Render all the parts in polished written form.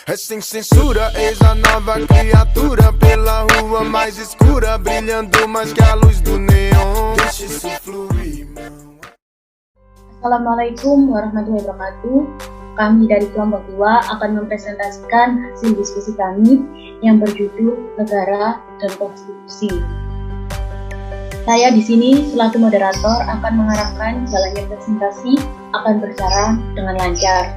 Essa censura, eis a nova criatura pela rua mais escura, brilhando mais que a luz do neon. Deixa isso fluir, irmão. Assalamualaikum warahmatullahi wabarakatuh. Kami dari kelompok 2 akan mempresentasikan hasil diskusi kami yang berjudul Negara dan Konstitusi. Saya di sini selaku moderator akan mengarahkan jalannya presentasi akan berjalan dengan lancar.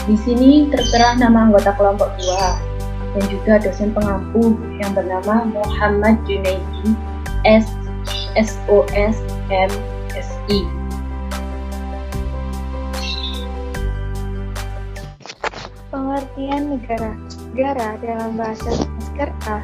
Di sini tertera nama anggota kelompok 2 dan juga dosen pengampu yang bernama Muhammad Junaidi SOS MSI. Pengertian negara. Negara dalam bahasa Sanskerta,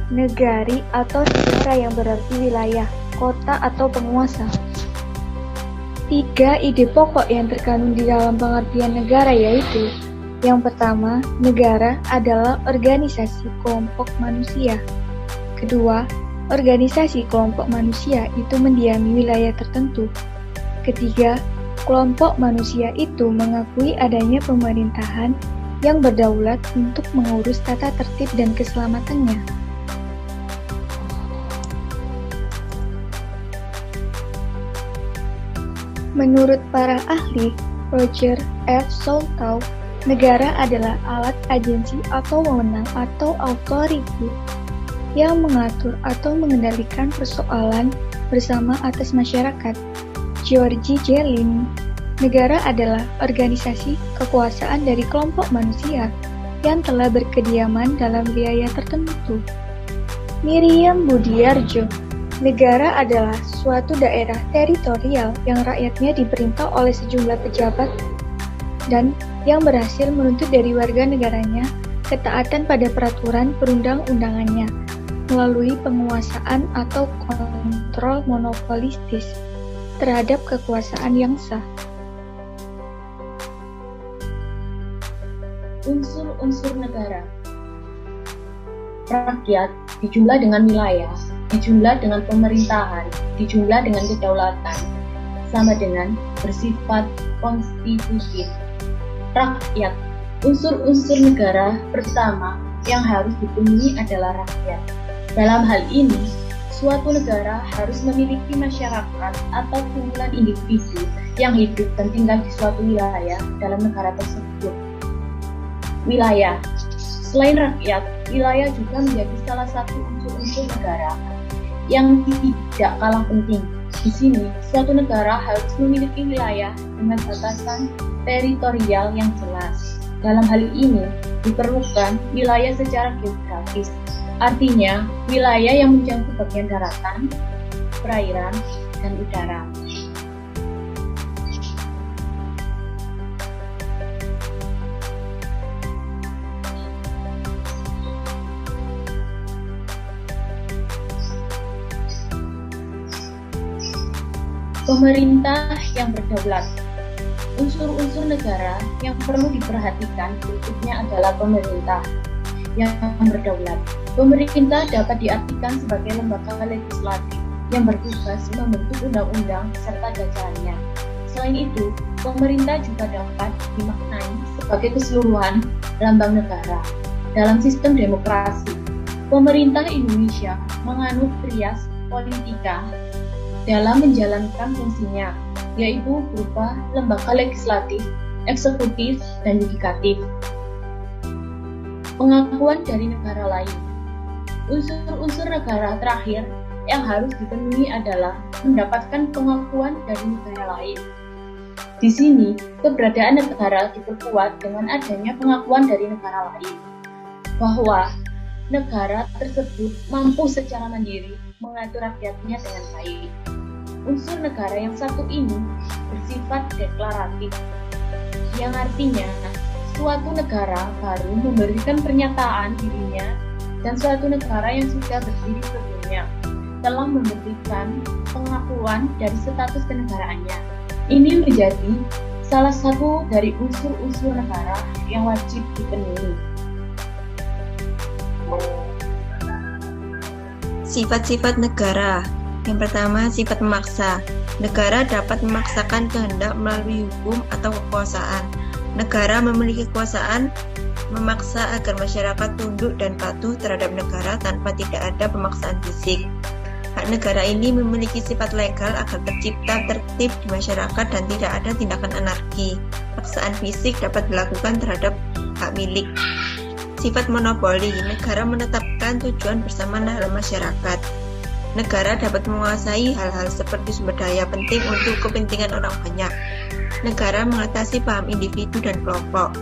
negari atau negara yang berarti wilayah, kota atau penguasa. 3 ide pokok yang terkandung di dalam pengertian negara yaitu: yang pertama, negara adalah organisasi kelompok manusia. Kedua, organisasi kelompok manusia itu mendiami wilayah tertentu. Ketiga, kelompok manusia itu mengakui adanya pemerintahan yang berdaulat untuk mengurus tata tertib dan keselamatannya. Menurut para ahli, Roger F. Soltau, negara adalah alat agensi atau wewenang atau authority yang mengatur atau mengendalikan persoalan bersama atas masyarakat. George Jelin, negara adalah organisasi kekuasaan dari kelompok manusia yang telah berkediaman dalam wilayah tertentu. Miriam Budiarjo, negara adalah suatu daerah teritorial yang rakyatnya diperintah oleh sejumlah pejabat dan yang berhasil menuntut dari warga negaranya ketaatan pada peraturan perundang-undangannya melalui penguasaan atau kontrol monopolistis terhadap kekuasaan yang sah. Unsur-unsur negara. Rakyat dijumlah dengan wilayah, dijumlah dengan pemerintahan, dijumlah dengan kedaulatan, sama dengan bersifat konstitutif. Rakyat, unsur-unsur negara pertama yang harus dipenuhi adalah rakyat. Dalam hal ini, suatu negara harus memiliki masyarakat atau kumpulan individu yang hidup dan tinggal di suatu wilayah dalam negara tersebut. Wilayah. Selain rakyat, wilayah juga menjadi salah satu unsur-unsur negara yang tidak kalah penting. Di sini, suatu negara harus memiliki wilayah dengan batasan teritorial yang jelas. Dalam hal ini, diperlukan wilayah secara geografis, artinya wilayah yang mencakup bagian daratan, perairan, dan udara. Pemerintah yang berdaulat. Unsur-unsur negara yang perlu diperhatikan berikutnya adalah pemerintah yang berdaulat. Pemerintah dapat diartikan sebagai lembaga legislatif yang bertugas membentuk undang-undang serta jajarannya. Selain itu, pemerintah juga dapat dimaknai sebagai keseluruhan lambang negara. Dalam sistem demokrasi, pemerintah Indonesia menganut trias politika dalam menjalankan fungsinya, yaitu berupa lembaga legislatif, eksekutif, dan yudikatif. Pengakuan dari negara lain. Unsur-unsur negara terakhir yang harus dipenuhi adalah mendapatkan pengakuan dari negara lain. Di sini, keberadaan negara diperkuat dengan adanya pengakuan dari negara lain, bahwa negara tersebut mampu secara mandiri mengatur rakyatnya dengan baik. Unsur negara yang satu ini bersifat deklaratif, yang artinya suatu negara baru memberikan pernyataan dirinya dan suatu negara yang sudah berdiri sebelumnya telah memberikan pengakuan dari status kenegaraannya. Ini menjadi salah satu dari unsur-unsur negara yang wajib dipenuhi. Sifat-sifat negara. Yang pertama, sifat memaksa. Negara dapat memaksakan kehendak melalui hukum atau kekuasaan. Negara memiliki kekuasaan memaksa agar masyarakat tunduk dan patuh terhadap negara tanpa tidak ada pemaksaan fisik. Hak negara ini memiliki sifat legal agar tercipta tertib di masyarakat dan tidak ada tindakan anarki. Paksaan fisik dapat dilakukan terhadap hak milik. Sifat monopoli. Negara menetapkan tujuan bersama dalam masyarakat. Negara dapat menguasai hal-hal seperti sumber daya penting untuk kepentingan orang banyak. Negara mengatasi paham individu dan kelompok.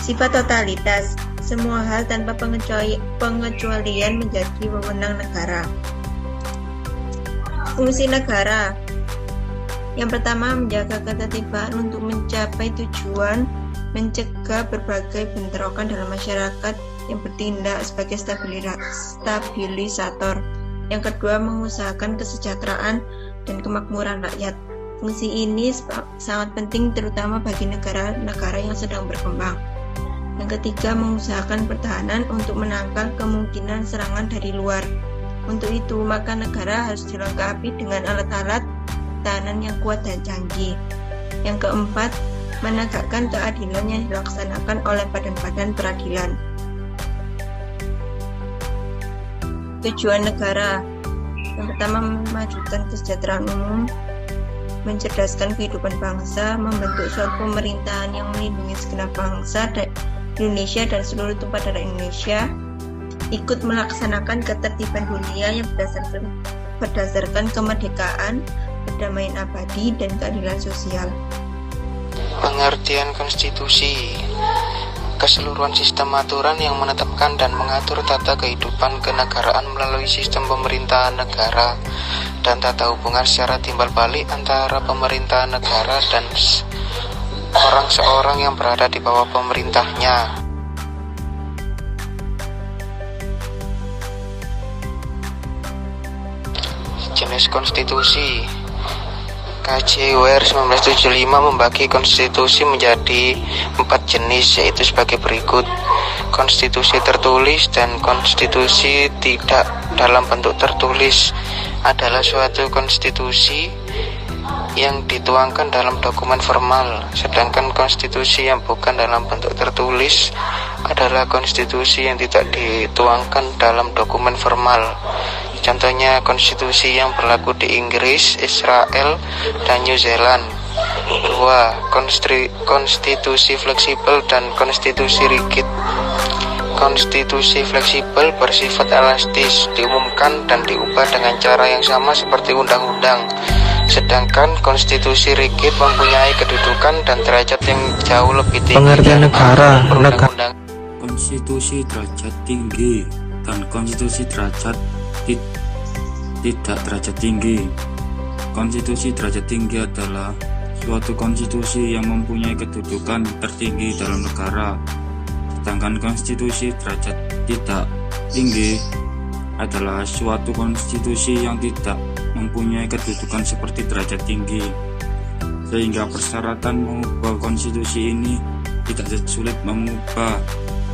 Sifat totalitas. Semua hal tanpa pengecualian menjadi wewenang negara. Fungsi negara. Yang pertama, menjaga ketertiban untuk mencapai tujuan, mencegah berbagai bentrokan dalam masyarakat yang bertindak sebagai stabilisator. Yang kedua, mengusahakan kesejahteraan dan kemakmuran rakyat. Fungsi ini sangat penting terutama bagi negara-negara yang sedang berkembang. Yang ketiga, mengusahakan pertahanan untuk menangkal kemungkinan serangan dari luar. Untuk itu, maka negara harus dilengkapi dengan alat-alat pertahanan yang kuat dan canggih. Yang keempat, menegakkan keadilan yang dilaksanakan oleh badan-badan peradilan. Tujuan negara. Yang pertama, memajukan kesejahteraan umum, mencerdaskan kehidupan bangsa, membentuk suatu pemerintahan yang melindungi segenap bangsa Indonesia dan seluruh tumpah darah Indonesia, ikut melaksanakan ketertiban dunia yang berdasarkan kemerdekaan, perdamaian abadi, dan keadilan sosial. Pengertian konstitusi. Keseluruhan sistem aturan yang menetapkan dan mengatur tata kehidupan kenegaraan melalui sistem pemerintahan negara dan tata hubungan secara timbal balik antara pemerintahan negara dan seorang yang berada di bawah pemerintahnya. Jenis konstitusi. KJUR 1975 membagi konstitusi menjadi 4 jenis, yaitu sebagai berikut: konstitusi tertulis dan konstitusi tidak dalam bentuk tertulis adalah suatu konstitusi yang dituangkan dalam dokumen formal, sedangkan konstitusi yang bukan dalam bentuk tertulis adalah konstitusi yang tidak dituangkan dalam dokumen formal. Contohnya konstitusi yang berlaku di Inggris, Israel, dan New Zealand. 2. Konstitusi fleksibel dan konstitusi rigid. Konstitusi fleksibel bersifat elastis, diumumkan dan diubah dengan cara yang sama seperti undang-undang. Sedangkan konstitusi rigid mempunyai kedudukan dan derajat yang jauh lebih tinggi. Pengertian negara. Konstitusi derajat tinggi dan konstitusi tidak derajat tinggi. Konstitusi derajat tinggi adalah suatu konstitusi yang mempunyai kedudukan tertinggi dalam negara. Sedangkan konstitusi derajat tidak tinggi adalah suatu konstitusi yang tidak mempunyai kedudukan seperti derajat tinggi, sehingga persyaratan mengubah konstitusi ini tidak sulit mengubah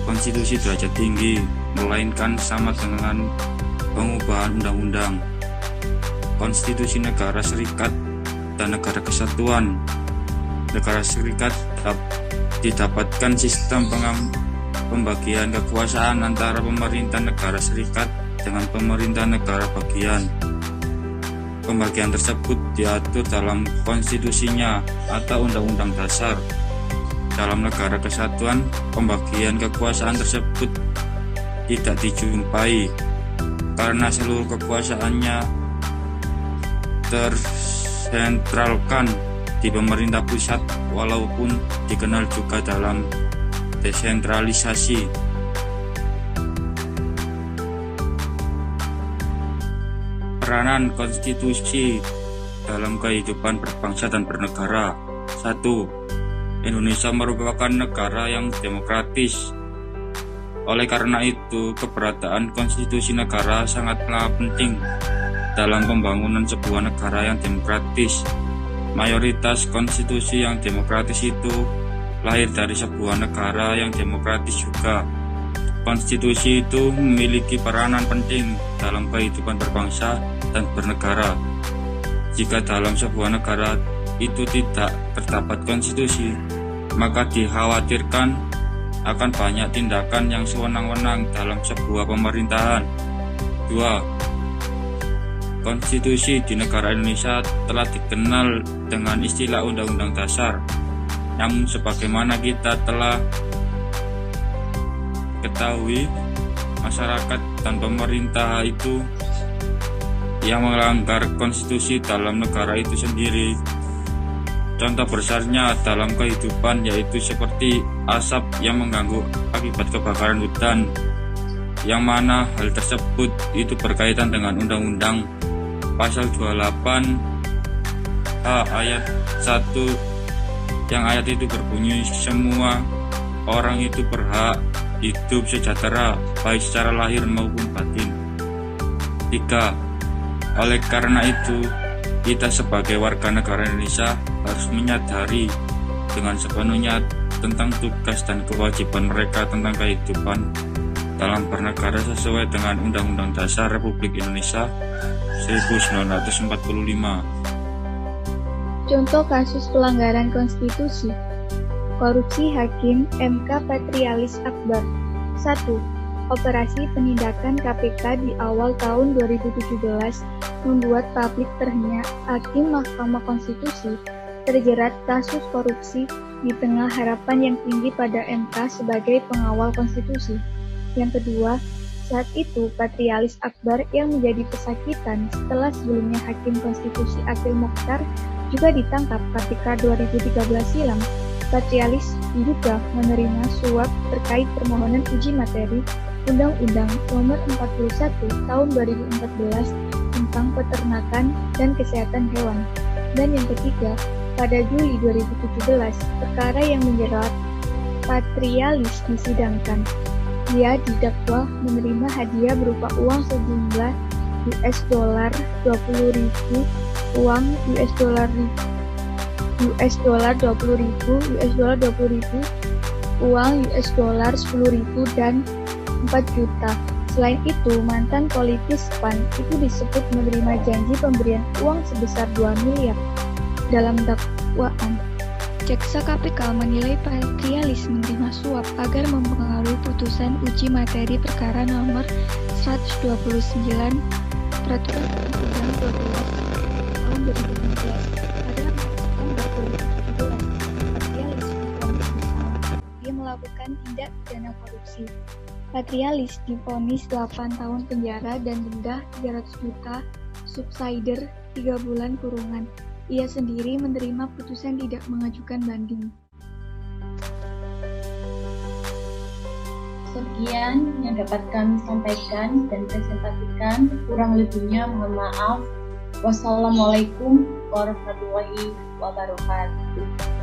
konstitusi derajat tinggi, melainkan sama dengan pengubahan undang-undang. Konstitusi negara serikat dan negara kesatuan. Negara serikat didapatkan sistem pembagian kekuasaan antara pemerintah negara serikat dengan pemerintah negara bagian. Pembagian tersebut diatur dalam konstitusinya atau undang-undang dasar. Dalam negara kesatuan, pembagian kekuasaan tersebut tidak dijumpai karena seluruh kekuasaannya tersentralkan di pemerintah pusat, walaupun dikenal juga dalam desentralisasi. Peranan konstitusi dalam kehidupan berbangsa dan bernegara. 1. Indonesia merupakan negara yang demokratis. Oleh karena itu, keberadaan konstitusi negara sangatlah penting dalam pembangunan sebuah negara yang demokratis. Mayoritas konstitusi yang demokratis itu lahir dari sebuah negara yang demokratis juga. konstitusi itu memiliki peranan penting dalam kehidupan berbangsa dan bernegara. Jika dalam sebuah negara itu tidak terdapat konstitusi, maka dikhawatirkan akan banyak tindakan yang sewenang-wenang dalam sebuah pemerintahan. 2. Konstitusi di negara Indonesia telah dikenal dengan istilah Undang-Undang Dasar. Namun sebagaimana kita telah ketahui, masyarakat dan pemerintah itu yang melanggar konstitusi dalam negara itu sendiri. Contoh besarnya dalam kehidupan yaitu seperti asap yang mengganggu akibat kebakaran hutan, yang mana hal tersebut itu berkaitan dengan Undang-Undang Pasal 28 ayat 1, yang ayat itu berbunyi, semua orang itu berhak hidup sejahtera baik secara lahir maupun batin. 3. Oleh karena itu, kita sebagai warga negara Indonesia harus menyadari dengan sepenuhnya tentang tugas dan kewajiban mereka tentang kehidupan dalam bernegara sesuai dengan Undang-Undang Dasar Republik Indonesia 1945. Contoh kasus pelanggaran konstitusi. Korupsi Hakim MK Patrialis Akbar. 1. Operasi penindakan KPK di awal tahun 2017 membuat publik terhenyak Hakim Mahkamah Konstitusi terjerat kasus korupsi di tengah harapan yang tinggi pada MK sebagai pengawal konstitusi. Yang kedua, saat itu Patrialis Akbar yang menjadi pesakitan setelah sebelumnya Hakim Konstitusi Akil Mokhtar juga ditangkap ketika 2013 silam. Patrialis diduga menerima suap terkait permohonan uji materi Undang-Undang Nomor 41 Tahun 2014 tentang peternakan dan kesehatan hewan. Dan yang ketiga, pada Juli 2017, perkara yang menjerat Patrialis disidangkan. Dia didakwa menerima hadiah berupa uang sejumlah $20.000, uang $20.000, uang $10.000 dan 4 juta. Selain itu, mantan politis PAN itu disebut menerima janji pemberian uang sebesar 2 miliar. Dalam dakwaan, Jaksa KPK menilai Patrialis menerima suap agar mempengaruhi putusan uji materi perkara nomor 129 Peraturan Undang-Undang 12 tahun 2016 pada September 2017. Patrialis difonis bersalah. Dia melakukan tindak pidana korupsi. Patrialis divonis 8 tahun penjara dan denda 300 juta, subsidiar 3 bulan kurungan. Ia sendiri menerima putusan tidak mengajukan banding. Sekian yang dapat kami sampaikan dan presentasikan. Kurang lebihnya mohon maaf. Wassalamualaikum warahmatullahi wabarakatuh.